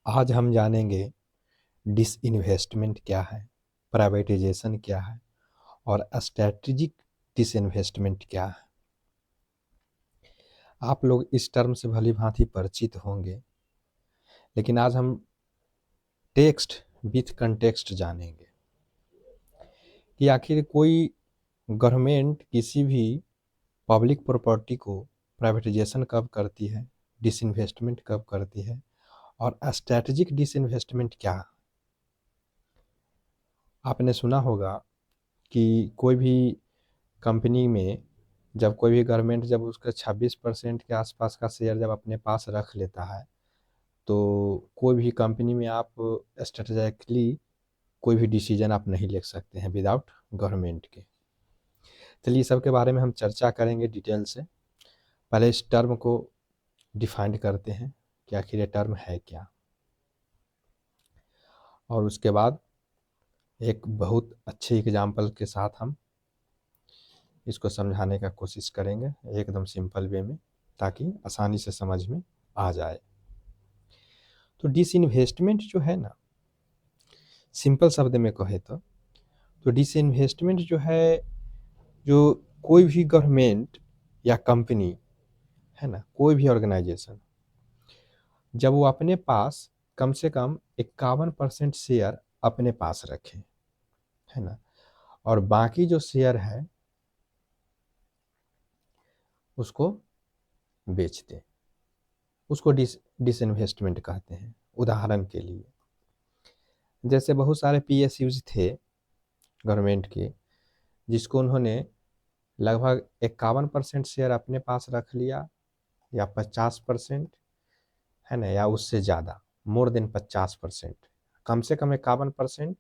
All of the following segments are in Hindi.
आज हम जानेंगे डिसइन्वेस्टमेंट क्या है, प्राइवेटाइजेशन क्या है और स्ट्रैटेजिक डिसइन्वेस्टमेंट क्या है। आप लोग इस टर्म से भली भांति परिचित होंगे, लेकिन आज हम टेक्स्ट विथ कंटेक्स्ट जानेंगे कि आखिर कोई गवर्नमेंट किसी भी पब्लिक प्रॉपर्टी को प्राइवेटाइजेशन कब करती है, डिसइन्वेस्टमेंट कब करती है और स्ट्रैटेजिक डिसइन्वेस्टमेंट क्या है। आपने सुना होगा कि कोई भी कंपनी में जब कोई भी गवर्नमेंट जब उसका 26% के आसपास का शेयर जब अपने पास रख लेता है, तो कोई भी कंपनी में आप स्ट्रेटेजिकली कोई भी डिसीजन आप नहीं ले सकते हैं विदाउट गवर्नमेंट के। चलिए सब के बारे में हम चर्चा करेंगे डिटेल से। पहले इस टर्म को डिफाइन करते हैं कि आखिर ये टर्म है क्या, और उसके बाद एक बहुत अच्छे एग्जाम्पल के साथ हम इसको समझाने का कोशिश करेंगे एकदम सिंपल वे में, ताकि आसानी से समझ में आ जाए। तो डिसइन्वेस्टमेंट जो है ना, सिंपल शब्द में कहे तो डिसइन्वेस्टमेंट जो है, जो कोई भी गवर्नमेंट या कंपनी है ना, कोई भी ऑर्गेनाइजेशन जब वो अपने पास कम से कम 51% शेयर अपने पास रखे, है ना, और बाकी जो शेयर है उसको बेच दे, उसको डिसइन्वेस्टमेंट कहते हैं। उदाहरण के लिए जैसे बहुत सारे पीएसयूज थे गवर्नमेंट के, जिसको उन्होंने लगभग 51% शेयर अपने पास रख लिया, या 50%, है ना, या उससे ज़्यादा, मोर देन 50%, कम से कम 51%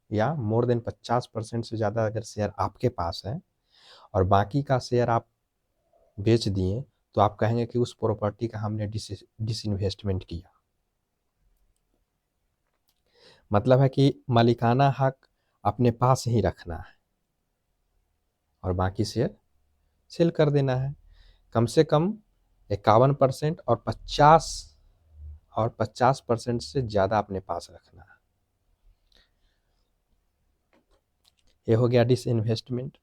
या मोर देन 50% से ज़्यादा अगर शेयर आपके पास है और बाकी का शेयर आप बेच दिए, तो आप कहेंगे कि उस प्रॉपर्टी का हमने डिसइन्वेस्टमेंट किया। मतलब है कि मालिकाना हक अपने पास ही रखना है और बाकी शेयर सेल कर देना है। कम से कम 51% और 50% से ज़्यादा अपने पास रखना है। ये हो गया डिसइन्वेस्टमेंट।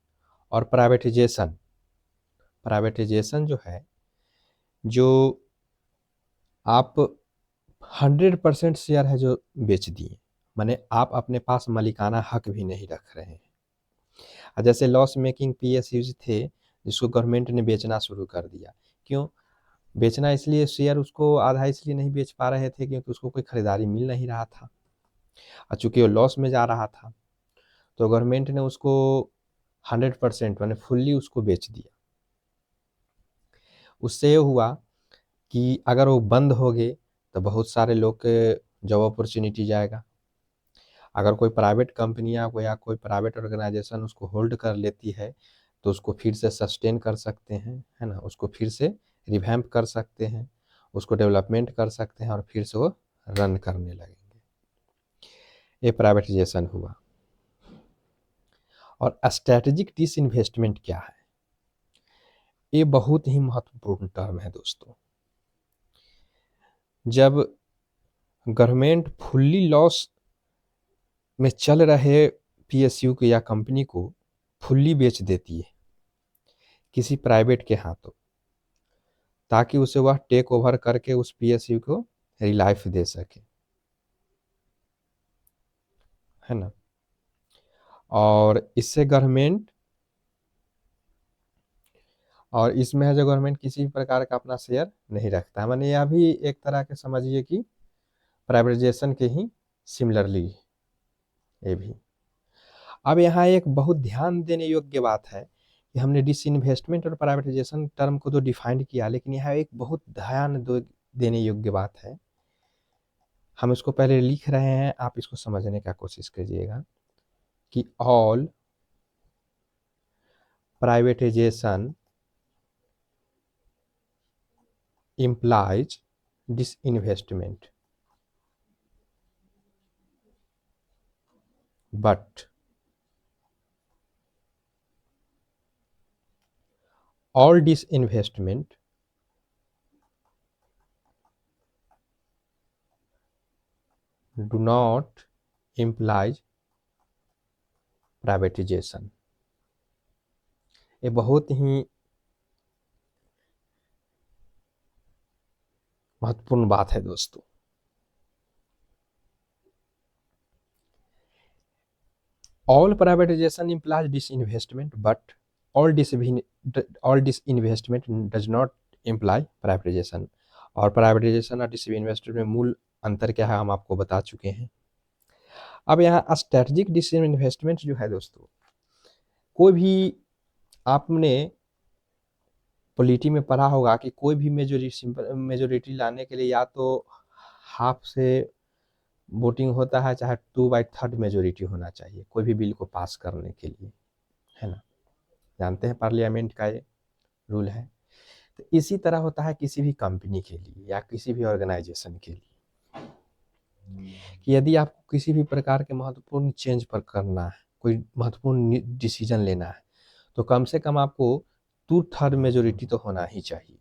और प्राइवेटाइजेशन, प्राइवेटाइजेशन जो है, जो आप 100% शेयर है जो बेच दिए, माने आप अपने पास मालिकाना हक भी नहीं रख रहे हैं। जैसे लॉस मेकिंग पीएसयूज थे, जिसको गवर्नमेंट ने बेचना शुरू कर दिया। क्यों बेचना? इसलिए शेयर उसको आधा इसलिए नहीं बेच पा रहे थे क्योंकि उसको कोई खरीदारी मिल नहीं रहा था, और चूंकि वो लॉस में जा रहा था, तो गवर्नमेंट ने उसको 100% मैंने फुल्ली उसको बेच दिया। उससे ये हुआ कि अगर वो बंद हो गए तो बहुत सारे लोग के जॉब अपॉर्चुनिटी जाएगा। अगर कोई प्राइवेट कंपनियां या कोई प्राइवेट ऑर्गेनाइजेशन उसको होल्ड कर लेती है, तो उसको फिर से सस्टेन कर सकते हैं, है ना, उसको फिर से रिवैम्प कर सकते हैं, उसको डेवलपमेंट कर सकते हैं और फिर से वो रन करने लगेंगे। ये प्राइवेटाइजेशन हुआ। और स्ट्रैटेजिक डिसइन्वेस्टमेंट क्या है? ये बहुत ही महत्वपूर्ण टर्म है दोस्तों। जब गवर्नमेंट फुल्ली लॉस में चल रहे पीएसयू को या कंपनी को फुल्ली बेच देती है किसी प्राइवेट के हाथों, ताकि उसे वह टेक ओवर करके उस पीएसयू को रिलाइफ दे सके, है ना। और इससे गवर्नमेंट, और इसमें है जो गवर्नमेंट किसी भी प्रकार का अपना शेयर नहीं रखता है, माने यह भी एक तरह के समझिए कि प्राइवेटाइजेशन के ही सिमिलरली ये भी। अब यहाँ एक बहुत ध्यान देने योग्य बात है कि हमने डिसइन्वेस्टमेंट और प्राइवेटाइजेशन टर्म को तो डिफाइन किया, लेकिन यहाँ एक बहुत देने योग्य बात है। हम इसको पहले लिख रहे हैं, आप इसको समझने का कोशिश कीजिएगा कि all privatisation implies disinvestment, but all disinvestment do not implies privatisation. ये बहुत ही महत्वपूर्ण बात है दोस्तों। All privatisation implies disinvestment, but all disinvestment does not imply privatization। और प्राइवेटाइजेशन और डिसइन्वेस्टमेंट में मूल अंतर क्या है हम आपको बता चुके हैं। अब यहाँ स्ट्रेटजिक डिसइन्वेस्टमेंट जो है दोस्तों, कोई भी आपने पॉलिटी में पढ़ा होगा कि कोई भी मेजोरिटी लाने के लिए या तो हाफ से वोटिंग होता है, चाहे 2/3 मेजोरिटी होना चाहिए कोई भी बिल को पास करने के लिए, है ना। जानते हैं पार्लियामेंट का ये रूल है। तो इसी तरह होता है किसी भी कंपनी के लिए या किसी भी ऑर्गेनाइजेशन के लिए, कि यदि आपको किसी भी प्रकार के महत्वपूर्ण चेंज पर करना है, कोई महत्वपूर्ण डिसीजन लेना है, तो कम से कम आपको 2/3 मेजोरिटी तो होना ही चाहिए,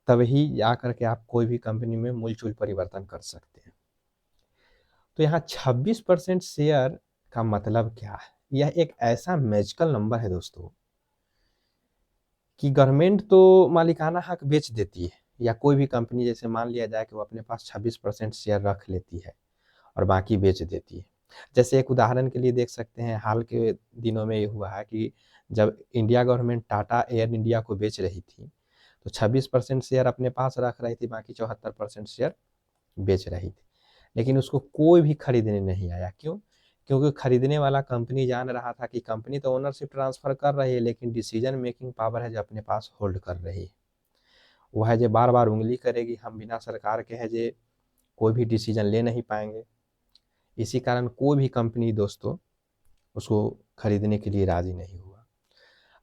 तभी जा करके आप कोई भी कंपनी में मूलचूल परिवर्तन कर सकते हैं। तो यहाँ 26% शेयर का मतलब क्या है? यह एक ऐसा मैजिकल नंबर है दोस्तों कि गवर्नमेंट तो मालिकाना हक बेच देती है, या कोई भी कंपनी जैसे मान लिया जाए कि वो अपने पास 26% शेयर रख लेती है और बाकी बेच देती है। जैसे एक उदाहरण के लिए देख सकते हैं, हाल के दिनों में ये हुआ है कि जब India government Tata air India को बेच रही थी, तो 26% शेयर अपने पास रख रही थी, बाकी 74% शेयर बेच रही थी। लेकिन उसको कोई भी खरीदने नहीं आया। क्यों? क्योंकि खरीदने वाला कंपनी जान रहा था कि कंपनी तो ओनरशिप ट्रांसफर कर रही है, लेकिन डिसीजन मेकिंग पावर है जो अपने पास होल्ड कर रही है। वो है जो बार बार उंगली करेगी, हम बिना सरकार के है जो कोई भी डिसीजन ले नहीं पाएंगे। इसी कारण कोई भी कंपनी दोस्तों उसको खरीदने के लिए राजी नहीं हुआ।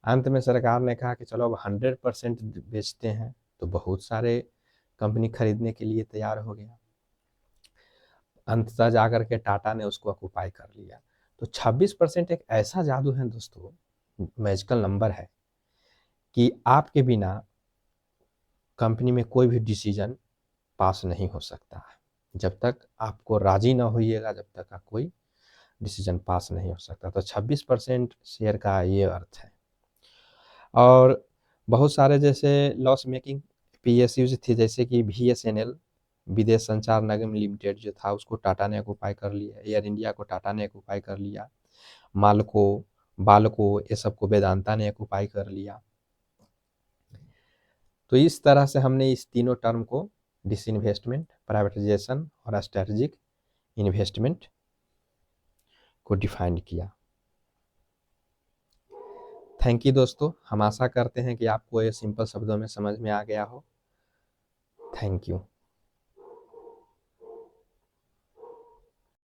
अंत में सरकार ने कहा कि चलो अब 100% बेचते हैं, तो बहुत सारे कंपनी खरीदने के लिए तैयार हो गया। अंततः जाकर के टाटा ने उसको ऑक्युपाई कर लिया। तो 26% एक ऐसा जादू है दोस्तों, मैजिकल नंबर है, कि आपके बिना कंपनी में कोई भी डिसीजन पास नहीं हो सकता है। जब तक आपको राजी ना होइएगा, जब तक का कोई डिसीजन पास नहीं हो सकता। तो 26% शेयर का ये अर्थ है। और बहुत सारे जैसे लॉस मेकिंग पीएसयूज थे, जैसे कि बीएसएनएल, विदेश संचार निगम लिमिटेड जो था, उसको टाटा ने ऑक्युपाई कर लिया। एयर इंडिया को टाटा ने ऑक्युपाई कर लिया। मालको, बाल्को, ये सबको वेदांता ने ऑक्युपाई कर लिया। तो इस तरह से हमने इस तीनों टर्म को, डिसइन्वेस्टमेंट, प्राइवेटाइजेशन और स्ट्रेटेजिक इन्वेस्टमेंट को डिफाइन किया। थैंक यू दोस्तों। हम आशा करते हैं कि आपको ये सिंपल शब्दों में समझ में आ गया हो। Thank you.